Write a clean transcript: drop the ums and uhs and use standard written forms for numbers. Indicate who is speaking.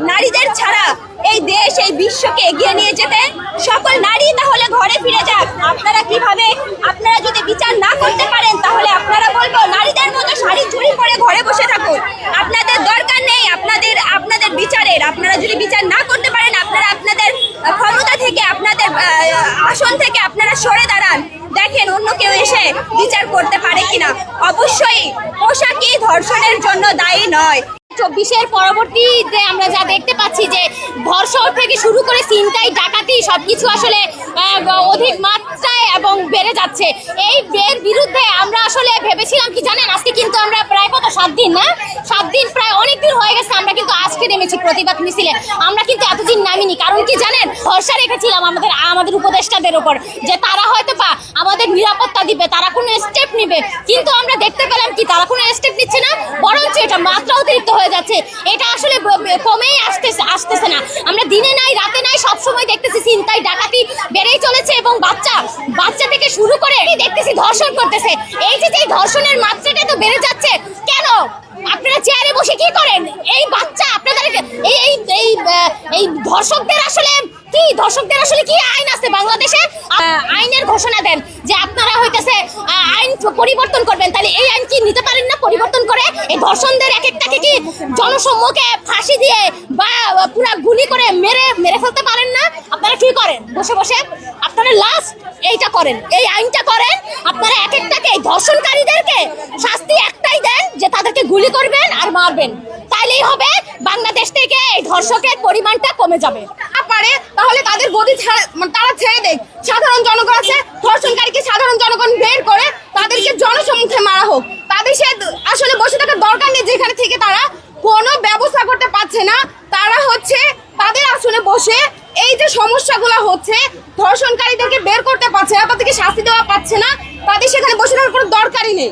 Speaker 1: নারীদের ছাড়া এই দেশ এই বিশ্বকে এগিয়ে নিয়ে যেতে সকল নারী তাহলে ঘরে ফিরে যাক। আপনারা কিভাবে, আপনারা যদি বিচার না করতে পারেন তাহলে আপনারা বলবো নারীদের মতো শাড়ি চুরি পরে ঘরে বসে থাকুন। আপনাদের দরকার নেই আপনাদের বিচারের। আপনারা যদি বিচার না করতে পারেন আপনারা আপনাদের ক্ষমতা থেকে, আপনাদের আসন থেকে আপনারা সরে দাঁড়ান, দেখেন অন্য কেউ এসে বিচার করতে পারে কিনা। অবশ্যই পোশাকই ধর্ষণের জন্য দায়ী নয়।
Speaker 2: 24-এর পরবর্তীতে আমরা যা দেখতে পাচ্ছি যে ধর্ষণ থেকে শুরু করে ছিনতাই, ডাকাতি সবকিছু আসলে অধিক মাত্রায় এবং বেড়ে যাচ্ছে। এই বিরুদ্ধে আমরা আসলে ভেবেছিলাম কি জানেন, আজকে কিন্তু আমরা প্রায় 7 দিন না 7 দিন প্রায় অনেক দিন হয়ে গেছে, আমরা কিন্তু আজকে নেমেছি প্রতিবাদ মিছিলে। আমরা কিন্তু এতদিন নামিনি, কারণ কি জানেন, ভরসা রেখেছিলাম আমাদের উপদেষ্টাদের উপর যে তারা হয়তো বা আমাদের নিরাপত্তা দিবে, তারা কোনো স্টেপ নিবে। কিন্তু আমরা দেখতে পেলাম কি তারা কোনো স্টেপ নিচ্ছে না, বরঞ্চ এটা মাত্রা অতিরিক্ত হয়ে যাচ্ছে। এটা আসলে কমেই আসতেছে না। আমরা দিনে নাই রাতে নাই সবসময় দেখতেছি ছিনতাই, ডাকাতি বেড়েই চলেছে এবং বাচ্চা থেকে শুরু করে দেখতেছি ধর্ষণ করতেছে। এই যে ধর্ষণের মাত্রাটা তো বেড়ে যাচ্ছে কেন? আপনারা চেয়ারে বসে কি করেন? এই বাচ্চা আপনাদের এই ধর্ষকদের আসলে কি আইন আছে বাংলাদেশে? আইনের ঘোষণা দেন যে আপনারা হইতেছে আইন পরিবর্তন করবেন, তাহলে এই আইন কি নিতে পারেন না পরিবর্তন করে? এই ধর্ষণদের এক একটাকে কি জনসম্মুখে ফাঁসি দিয়ে বা পুরা গুলি করে মেরে ফেলতে পারেন না? আপনারা কি করেন বসে বসে? আপনারা লাস্ট এইটা করেন, এই আইনটা করেন। আপনারা এক একটাকে এই ধর্ষণকারীদেরকে শাস্তি একটাই দেন যে তাদেরকে গুলি করবেন আর মারবেন, তাইলেই হবে বাংলাদেশ থেকে এই ধর্ষকের পরিমাণটা কমে যাবে।
Speaker 1: পারে তাহলে তাদের গদি তারা ছেড়ে দেয়। সাধারণ জনগণ আছে, ধর্ষণকারীকে সাধারণ জনগণ বের করে তাদেরকে জনসম্মুখে মারা হোক। তাদের সে আসলে বসে থাকার দরকার নেই, যেখানে থেকে তারা কোনো ব্যবস্থা করতে পারছে না। তারা তাদের আসলে বসে এই যে সমস্যাগুলো হচ্ছে, ধর্ষণকারীদেরকে বের করতে পারছে না, তাদেরকে শাস্তি দেওয়া পাচ্ছে না, তাদের সেখানে বসে থাকার কোনো দরকারই নেই।